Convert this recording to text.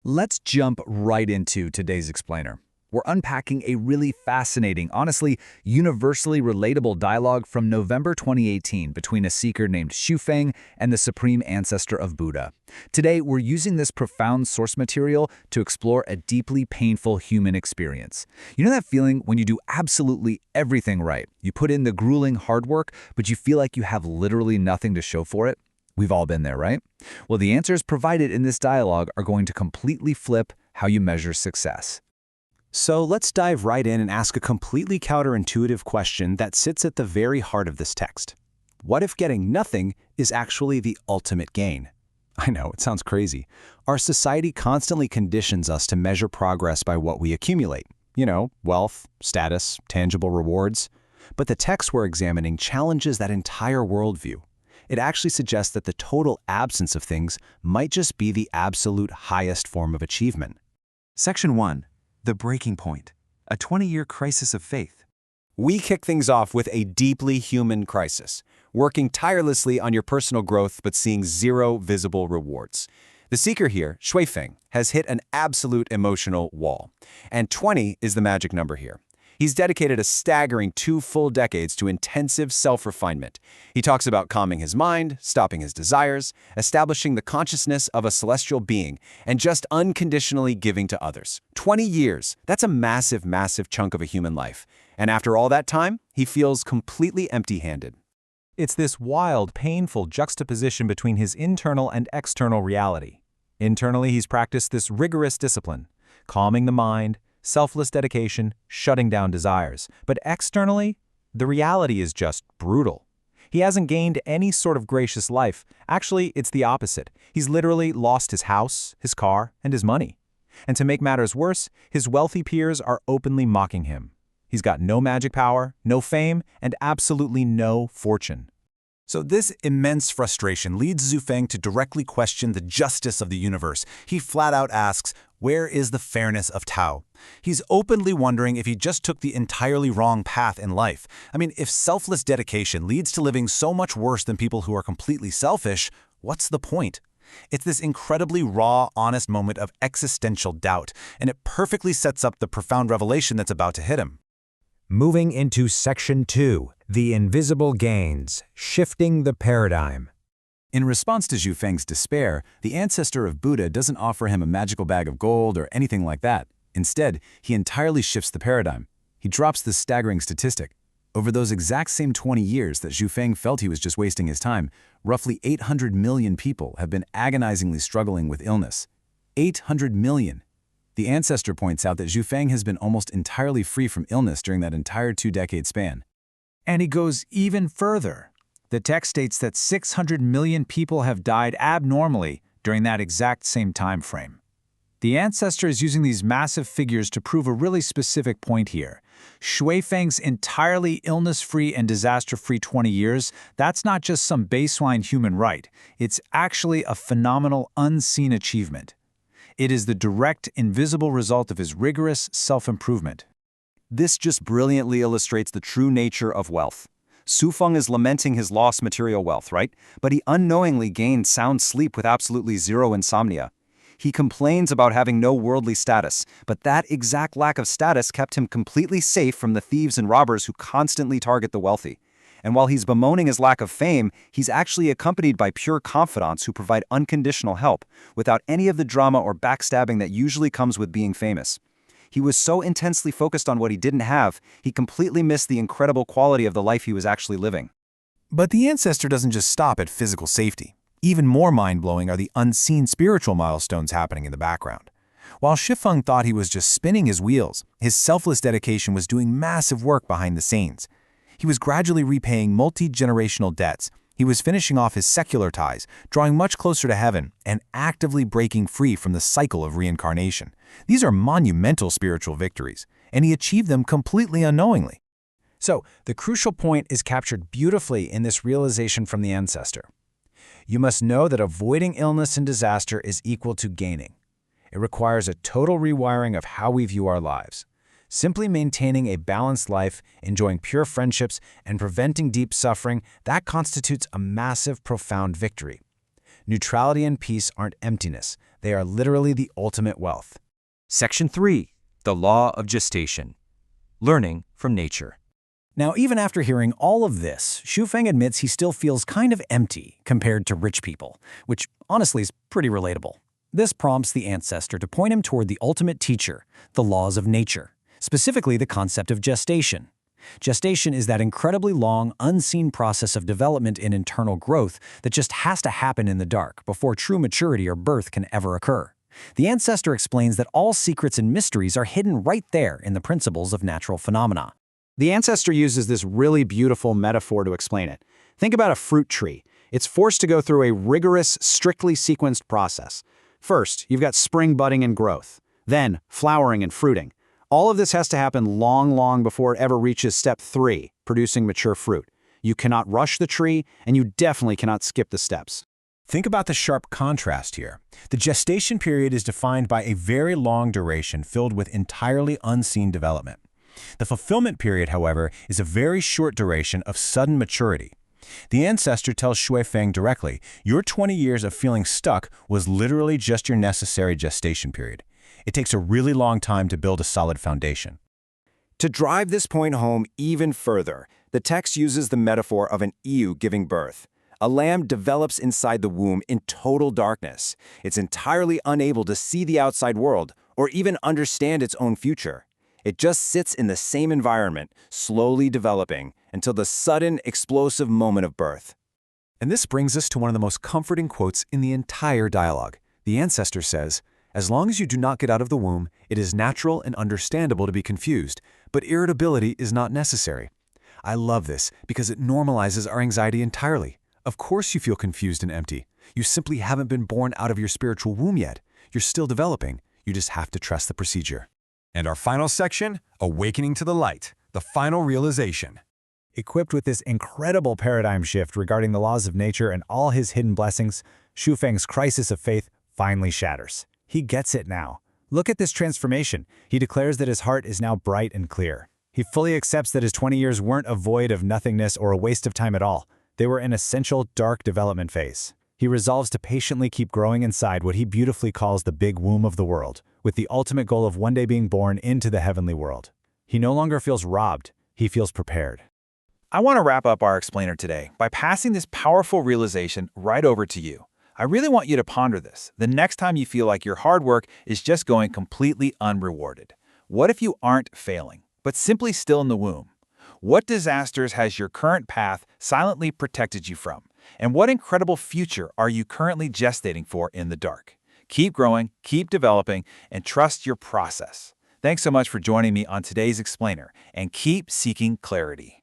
Let's jump right into today's explainer. We're unpacking a really fascinating, honestly, universally relatable dialogue from November 2018 between a seeker named Xu and the supreme ancestor of Buddha. Today, we're using this profound source material to explore a deeply painful human experience. You know that feeling when you do absolutely everything right? You put in the grueling hard work, but you feel like you have literally nothing to show for it? We've all been there, right? Well, the answers provided in this dialogue are going to completely flip how you measure success. So let's dive right in and ask a completely counterintuitive question that sits at the very heart of this text. What if getting nothing is actually the ultimate gain? I know, it sounds crazy. Our society constantly conditions us to measure progress by what we accumulate. You know, wealth, status, tangible rewards. But the text we're examining challenges that entire worldview. It actually suggests that the total absence of things might just be the absolute highest form of achievement. Section 1. The Breaking Point, a 20-year crisis of faith. We kick things off with a deeply human crisis, working tirelessly on your personal growth but seeing zero visible rewards. The seeker here, Shuifeng, has hit an absolute emotional wall. And 20 is the magic number here. He's dedicated a staggering 2 full decades to intensive self-refinement. He talks about calming his mind, stopping his desires, establishing the consciousness of a celestial being, and just unconditionally giving to others. 20 years, that's a massive, massive chunk of a human life. And after all that time, he feels completely empty-handed. It's this wild, painful juxtaposition between his internal and external reality. Internally, he's practiced this rigorous discipline, calming the mind, selfless dedication, shutting down desires. But externally, the reality is just brutal. He hasn't gained any sort of gracious life. Actually, it's the opposite. He's literally lost his house, his car, and his money. And to make matters worse, his wealthy peers are openly mocking him. He's got no magic power, no fame, and absolutely no fortune. So this immense frustration leads Xu to directly question the justice of the universe. He flat out asks, where is the fairness of Tao? He's openly wondering if he just took the entirely wrong path in life. I mean, if selfless dedication leads to living so much worse than people who are completely selfish, what's the point? It's this incredibly raw, honest moment of existential doubt, and it perfectly sets up the profound revelation that's about to hit him. Moving into Section 2, the invisible gains, shifting the paradigm. In response to Xu despair, the ancestor of Buddha doesn't offer him a magical bag of gold or anything like that. Instead, he entirely shifts the paradigm. He drops this staggering statistic. Over those exact same 20 years that Xu felt he was just wasting his time, roughly 800 million people have been agonizingly struggling with illness. 800 million. The ancestor points out that Xu has been almost entirely free from illness during that entire 2-decade span. And he goes even further. The text states that 600 million people have died abnormally during that exact same time frame. The ancestor is using these massive figures to prove a really specific point here. Shuifeng's entirely illness-free and disaster-free 20 years, that's not just some baseline human right. It's actually a phenomenal unseen achievement. It is the direct, invisible result of his rigorous self-improvement. This just brilliantly illustrates the true nature of wealth. Xu is lamenting his lost material wealth, right? But he unknowingly gained sound sleep with absolutely zero insomnia. He complains about having no worldly status, but that exact lack of status kept him completely safe from the thieves and robbers who constantly target the wealthy. And while he's bemoaning his lack of fame, he's actually accompanied by pure confidants who provide unconditional help, without any of the drama or backstabbing that usually comes with being famous. He was so intensely focused on what he didn't have, he completely missed the incredible quality of the life he was actually living. But the ancestor doesn't just stop at physical safety. Even more mind-blowing are the unseen spiritual milestones happening in the background. While Xu thought he was just spinning his wheels, his selfless dedication was doing massive work behind the scenes. He was gradually repaying multi-generational debts. He was finishing off his secular ties, drawing much closer to heaven, and actively breaking free from the cycle of reincarnation. These are monumental spiritual victories, and he achieved them completely unknowingly. So, the crucial point is captured beautifully in this realization from the ancestor. You must know that avoiding illness and disaster is equal to gaining. It requires a total rewiring of how we view our lives. Simply maintaining a balanced life, enjoying pure friendships, and preventing deep suffering, that constitutes a massive, profound victory. Neutrality and peace aren't emptiness. They are literally the ultimate wealth. Section 3. The Law of Gestation. Learning from nature. Now, even after hearing all of this, Shufeng admits he still feels kind of empty compared to rich people, which honestly is pretty relatable. This prompts the ancestor to point him toward the ultimate teacher, the laws of nature, specifically the concept of gestation. Gestation is that incredibly long, unseen process of development and internal growth that just has to happen in the dark before true maturity or birth can ever occur. The ancestor explains that all secrets and mysteries are hidden right there in the principles of natural phenomena. The ancestor uses this really beautiful metaphor to explain it. Think about a fruit tree. It's forced to go through a rigorous, strictly sequenced process. First, you've got spring budding and growth, then flowering and fruiting. All of this has to happen long before it ever reaches step 3, producing mature fruit. You cannot rush the tree, and you definitely cannot skip the steps. Think about the sharp contrast here. The gestation period is defined by a very long duration filled with entirely unseen development. The fulfillment period, however, is a very short duration of sudden maturity. The ancestor tells Shufeng directly, your 20 years of feeling stuck was literally just your necessary gestation period. It takes a really long time to build a solid foundation. To drive this point home even further, the text uses the metaphor of an ewe giving birth. A lamb develops inside the womb in total darkness. It's entirely unable to see the outside world or even understand its own future. It just sits in the same environment, slowly developing, until the sudden, explosive moment of birth. And this brings us to one of the most comforting quotes in the entire dialogue. The ancestor says, "As long as you do not get out of the womb, it is natural and understandable to be confused, but irritability is not necessary." I love this because it normalizes our anxiety entirely. Of course you feel confused and empty. You simply haven't been born out of your spiritual womb yet. You're still developing. You just have to trust the procedure. And our final section, Awakening to the Light, the final realization. Equipped with this incredible paradigm shift regarding the laws of nature and all his hidden blessings, Shufeng's crisis of faith finally shatters. He gets it now. Look at this transformation. He declares that his heart is now bright and clear. He fully accepts that his 20 years weren't a void of nothingness or a waste of time at all. They were an essential, dark development phase. He resolves to patiently keep growing inside what he beautifully calls the big womb of the world, with the ultimate goal of one day being born into the heavenly world. He no longer feels robbed. He feels prepared. I want to wrap up our explainer today by passing this powerful realization right over to you. I really want you to ponder this the next time you feel like your hard work is just going completely unrewarded. What if you aren't failing, but simply still in the womb? What disasters has your current path silently protected you from? And what incredible future are you currently gestating for in the dark? Keep growing, keep developing, and trust your process. Thanks so much for joining me on today's explainer, and keep seeking clarity.